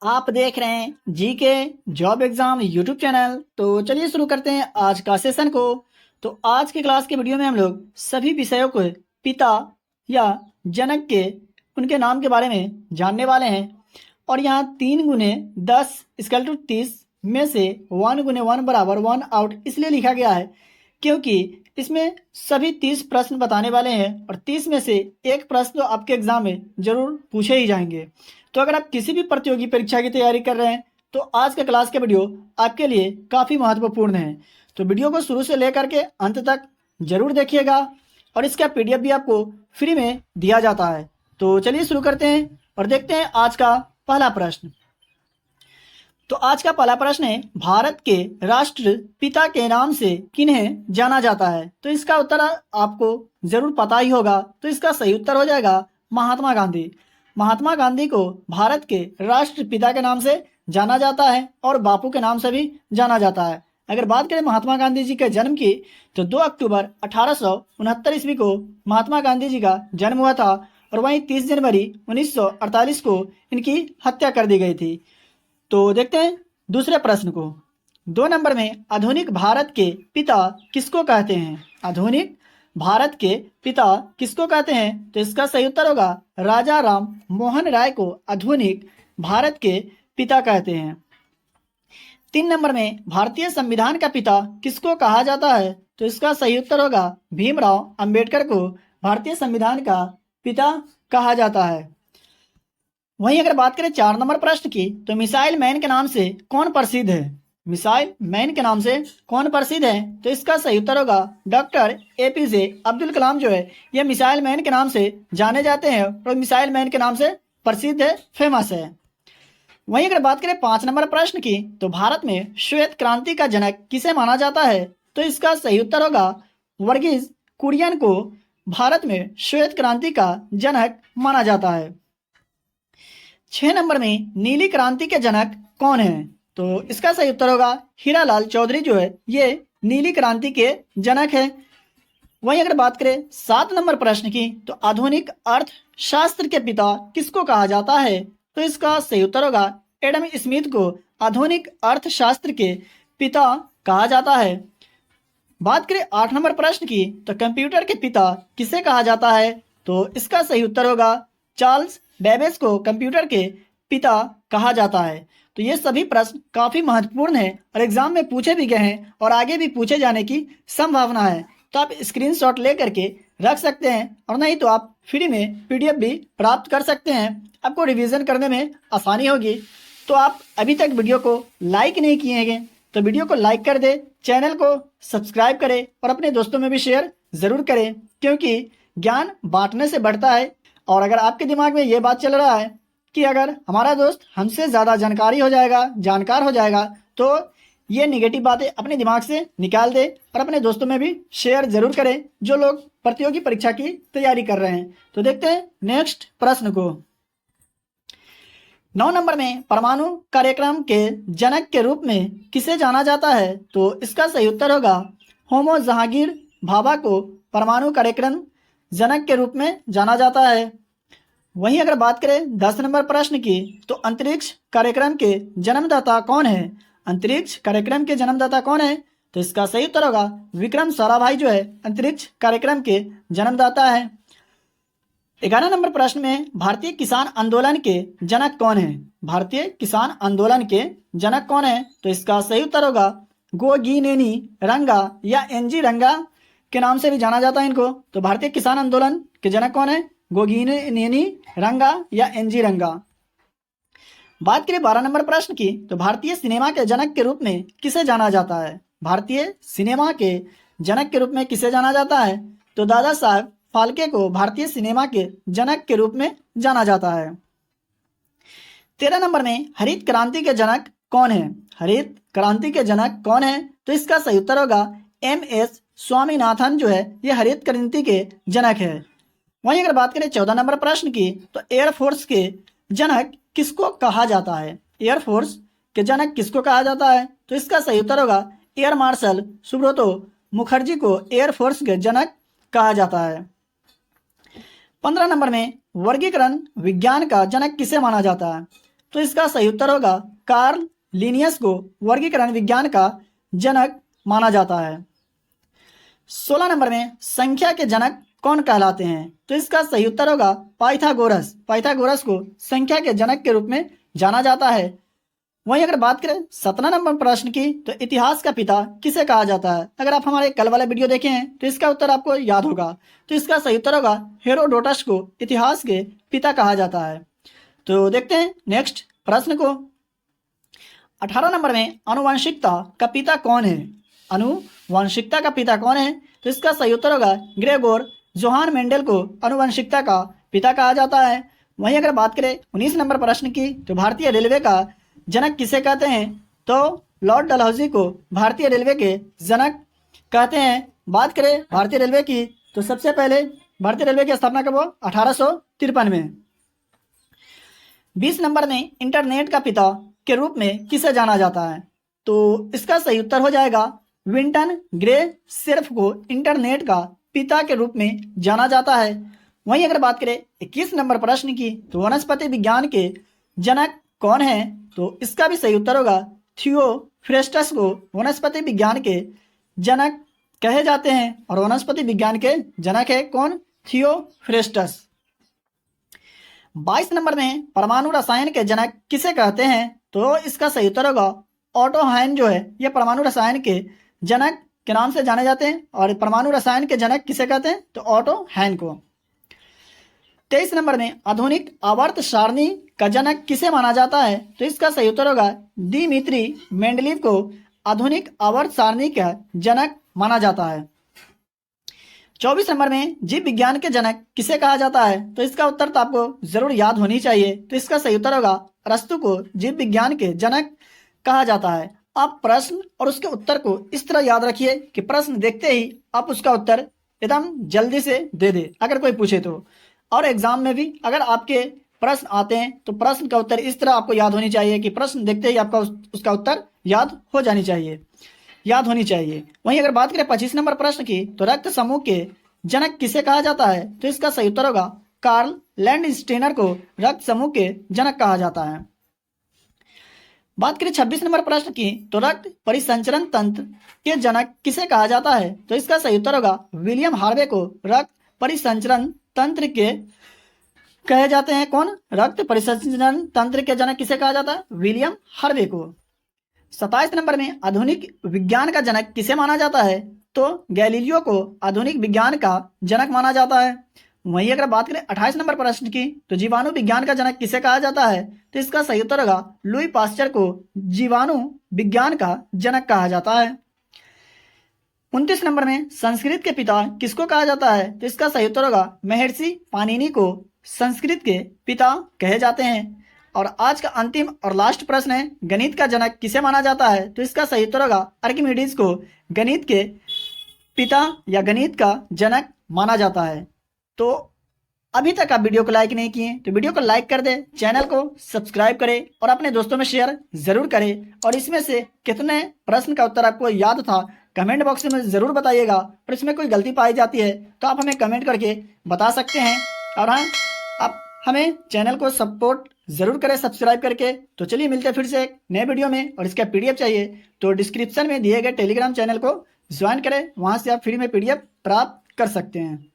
आप देख रहे हैं GK job exam YouTube channel. तो चलिए शुरू करते हैं आज का सेशन को। तो आज की क्लास के वीडियो में हम लोग सभी विषयों को पिता या जनक के उनके नाम के बारे में जानने वाले हैं। और यहाँ 3 × 10⁻³ में से 1 × 1 बराबर 1 आउट इसलिए लिखा गया है क्योंकि इसमें सभी 30 प्रश्न बताने वाले हैं और 30 में से एक प्रश्न तो आपके एग्जाम में जरूर पूछे ही जाएंगे। तो अगर आप किसी भी प्रतियोगी परीक्षा की तैयारी कर रहे हैं तो आज का क्लास का वीडियो आपके लिए काफ़ी महत्वपूर्ण है। तो वीडियो को शुरू से लेकर के अंत तक जरूर देखिएगा और इसका पीडीएफ भी आपको फ्री में दिया जाता है। तो चलिए शुरू करते हैं और देखते हैं आज का पहला प्रश्न। तो आज का पहला प्रश्न है, भारत के राष्ट्रपिता के नाम से किन्हें जाना जाता है? तो इसका उत्तर आपको जरूर पता ही होगा। तो इसका सही उत्तर हो जाएगा महात्मा गांधी। महात्मा गांधी को भारत के राष्ट्रपिता के नाम से जाना जाता है और बापू के नाम से भी जाना जाता है। अगर बात करें महात्मा गांधी जी के जन्म की तो 2 अक्टूबर 1869 ईस्वी को महात्मा गांधी जी का जन्म हुआ था और वहीं 30 जनवरी 1948 को इनकी हत्या कर दी गई थी। तो देखते हैं दूसरे प्रश्न को। 2 नंबर में आधुनिक भारत के पिता किसको कहते हैं? आधुनिक भारत के पिता किसको कहते हैं? तो इसका सही उत्तर होगा राजा राम मोहन राय को आधुनिक भारत के पिता कहते हैं। 3 नंबर में भारतीय संविधान का पिता किसको कहा जाता है? तो इसका सही उत्तर होगा भीमराव अंबेडकर को भारतीय संविधान का पिता कहा जाता है। वहीं अगर बात करें 4 नंबर प्रश्न की तो मिसाइल मैन के नाम से कौन प्रसिद्ध है? मिसाइल मैन के नाम से कौन प्रसिद्ध है? तो इसका सही उत्तर होगा डॉक्टर एपीजे अब्दुल कलाम जो है ये मिसाइल मैन के नाम से जाने जाते हैं और मिसाइल मैन के नाम से प्रसिद्ध है, फेमस है। वहीं अगर बात करें 5 नंबर प्रश्न की तो भारत में श्वेत क्रांति का जनक किसे माना जाता है? तो इसका सही उत्तर होगा वर्गीज कुरियन को भारत में श्वेत क्रांति का जनक माना जाता है। 6 नंबर में नीली क्रांति के जनक कौन है? तो इसका सही उत्तर होगा हीरालाल चौधरी जो है ये नीली क्रांति के जनक है। वहीं अगर बात करें 7 नंबर प्रश्न की तो आधुनिक अर्थशास्त्र के पिता किसको कहा जाता है? तो इसका सही उत्तर होगा एडम स्मिथ को आधुनिक अर्थशास्त्र के पिता कहा जाता है। बात करें 8 नंबर प्रश्न की तो कंप्यूटर के पिता किसे कहा जाता है? तो इसका सही उत्तर होगा चार्ल्स बेबेज को कंप्यूटर के पिता कहा जाता है। तो ये सभी प्रश्न काफ़ी महत्वपूर्ण हैं और एग्जाम में पूछे भी गए हैं और आगे भी पूछे जाने की संभावना है। तो आप स्क्रीनशॉट ले करके रख सकते हैं और नहीं तो आप फ्री में पीडीएफ भी प्राप्त कर सकते हैं। आपको रिवीजन करने में आसानी होगी। तो आप अभी तक वीडियो को लाइक नहीं किए हैं तो वीडियो को लाइक कर दे, चैनल को सब्सक्राइब करें और अपने दोस्तों में भी शेयर ज़रूर करें क्योंकि ज्ञान बांटने से बढ़ता है। और अगर आपके दिमाग में ये बात चल रहा है कि अगर हमारा दोस्त हमसे ज़्यादा जानकार हो जाएगा तो ये निगेटिव बातें अपने दिमाग से निकाल दे और अपने दोस्तों में भी शेयर ज़रूर करें जो लोग प्रतियोगी परीक्षा की तैयारी कर रहे हैं। तो देखते हैं नेक्स्ट प्रश्न को। 9 नंबर में परमाणु कार्यक्रम के जनक के रूप में किसे जाना जाता है? तो इसका सही उत्तर होगा होमो जहांगीर भाभा को परमाणु कार्यक्रम जनक के रूप में जाना जाता है। वहीं अगर बात करें 10 नंबर प्रश्न की तो अंतरिक्ष कार्यक्रम के जन्मदाता कौन है? अंतरिक्ष कार्यक्रम के जन्मदाता कौन है? तो इसका सही उत्तर होगा विक्रम साराभाई जो है अंतरिक्ष कार्यक्रम के जन्मदाता है। 11 नंबर प्रश्न में भारतीय किसान आंदोलन के जनक कौन है? भारतीय किसान आंदोलन के जनक कौन है? तो इसका सही उत्तर होगा गोगिनेनी रंगा या एनजी रंगा के नाम से भी जाना जाता है इनको। तो भारतीय किसान आंदोलन के जनक कौन है? गोगिनेनी रंगा या एनजी रंगा। बात करें 12 नंबर प्रश्न की तो भारतीय सिनेमा के जनक के रूप में किसे जाना जाता है? भारतीय सिनेमा के जनक के रूप में किसे जाना जाता है? तो दादा साहब फाल्के को भारतीय सिनेमा के जनक के रूप में जाना जाता है। 13 नंबर में हरित क्रांति के जनक कौन है? हरित क्रांति के जनक कौन है? तो इसका सही उत्तर होगा MS स्वामीनाथन जो है ये हरित क्रांति के जनक है। वहीं अगर बात करें 14 नंबर प्रश्न की तो एयरफोर्स के जनक किसको कहा जाता है? एयरफोर्स के जनक किसको कहा जाता है? तो इसका सही उत्तर होगा एयर मार्शल सुब्रतो मुखर्जी को एयरफोर्स के जनक कहा जाता है। 15 नंबर में वर्गीकरण विज्ञान का जनक किसे माना जाता है? तो इसका सही उत्तर होगा कार्ल लिनियस को वर्गीकरण विज्ञान का जनक माना जाता है। 16 नंबर में संख्या के जनक कौन कहलाते हैं? तो इसका सही उत्तर होगा पाइथागोरस। पाइथागोरस को संख्या के जनक के रूप में जाना जाता है। वहीं अगर बात करें 17 नंबर प्रश्न की, तो इतिहास का पिता किसे कहा जाता है? अगर आप हमारे कल वाला वीडियो देखे हैं तो इसका उत्तर आपको याद होगा। तो इसका सही उत्तर होगा हेरोडोटस को इतिहास के पिता कहा जाता है। तो देखते हैं नेक्स्ट प्रश्न को। 18 नंबर में आनुवंशिकता का पिता कौन है? आनुवंशिकता का पिता कौन है? तो इसका सही उत्तर होगा ग्रेगोर जोहान मेंडल को आनुवंशिकता का पिता कहा जाता है। वहीं अगर बात करें 19 नंबर प्रश्न की, तो भारतीय रेलवे का जनक किसे कहते हैं? तो लॉर्ड डलहौजी को भारतीय रेलवे के जनक कहते हैं। बात करें भारतीय रेलवे की, तो सबसे पहले भारतीय रेलवे की स्थापना कब हुआ? 1853 में। 20 नंबर में इंटरनेट का पिता के रूप में किसे जाना जाता है? तो इसका सही उत्तर हो जाएगा विंटन ग्रे सिर्फ को इंटरनेट का पिता के रूप में जाना जाता है। वहीं अगर बात करें 21 नंबर प्रश्न की, तो वनस्पति विज्ञान के जनक कौन है? तो इसका भी सही उत्तर होगा थियोफ्रेस्टस को वनस्पति विज्ञान के जनक कहे जाते हैं। और वनस्पति विज्ञान के जनक है कौन? थियोफ्रेस्टस। 22 नंबर में परमाणु रसायन के जनक किसे कहते हैं? तो इसका सही उत्तर होगा ऑटो हैन जो है ये परमाणु रसायन के जनक के नाम से जाने जाते हैं। और परमाणु रसायन के जनक किसे कहते हैं? तो ऑटो हैन को। 23 नंबर में आधुनिक आवर्त सारणी का जनक किसे माना जाता है? तो इसका सही उत्तर होगा दिमित्री मेंडलीव को आधुनिक आवर्त सारणी का जनक माना जाता है। 24 नंबर में जीव विज्ञान के जनक किसे कहा जाता है? तो इसका उत्तर तो आपको जरूर याद होनी चाहिए। तो इसका सही उत्तर होगा अरस्तु को जीव विज्ञान के जनक कहा जाता है। आप प्रश्न और उसके उत्तर को इस तरह याद रखिए कि प्रश्न देखते ही आप उसका उत्तर एकदम जल्दी से दे दे अगर कोई पूछे तो। और एग्जाम में भी अगर आपके प्रश्न आते हैं तो प्रश्न का उत्तर इस तरह आपको याद होनी चाहिए कि प्रश्न देखते ही आपका उसका उत्तर याद होनी चाहिए। वहीं अगर बात करें 25 नंबर प्रश्न की, तो रक्त समूह के जनक किसे कहा जाता है? तो इसका सही उत्तर होगा कार्ल लैंडस्टेनर को रक्त समूह के जनक कहा जाता है। बात करें 26 नंबर प्रश्न की, तो रक्त परिसंचरण तंत्र के जनक किसे कहा जाता है? तो इसका सही उत्तर होगा विलियम हार्वे को रक्त परिसंचरण तंत्र के कहे जाते हैं। कौन? रक्त परिसंचरण तंत्र के जनक किसे कहा जाता है? विलियम हार्वे को। 27 नंबर में आधुनिक विज्ञान का जनक किसे माना जाता है? तो गैलीलियो को आधुनिक विज्ञान का जनक माना जाता है। वहीं अगर बात करें 28 नंबर प्रश्न की, तो जीवाणु विज्ञान का जनक किसे कहा जाता है? तो इसका सही उत्तर होगा लुई पास्चर को जीवाणु विज्ञान का जनक कहा जाता है। 29 नंबर में संस्कृत के पिता किसको कहा जाता है? तो इसका सही उत्तर होगा महर्षि पाणिनि को संस्कृत के पिता कहे जाते हैं। और आज का अंतिम और लास्ट प्रश्न है गणित का जनक किसे माना जाता है? तो इसका सही उत्तर होगा आर्किमिडीज को गणित के पिता या गणित का जनक माना जाता है। तो अभी तक आप वीडियो को लाइक नहीं किए तो वीडियो को लाइक कर दें, चैनल को सब्सक्राइब करें और अपने दोस्तों में शेयर जरूर करें। और इसमें से कितने प्रश्न का उत्तर आपको याद था कमेंट बॉक्स में जरूर बताइएगा। और इसमें कोई गलती पाई जाती है तो आप हमें कमेंट करके बता सकते हैं। और हाँ, आप हमें चैनल को सपोर्ट जरूर करें सब्सक्राइब करके। तो चलिए मिलते हैं फिर से एक नए वीडियो में। और इसका PDF चाहिए तो डिस्क्रिप्शन में दिए गए टेलीग्राम चैनल को ज्वाइन करें, वहाँ से आप फ्री में PDF प्राप्त कर सकते हैं।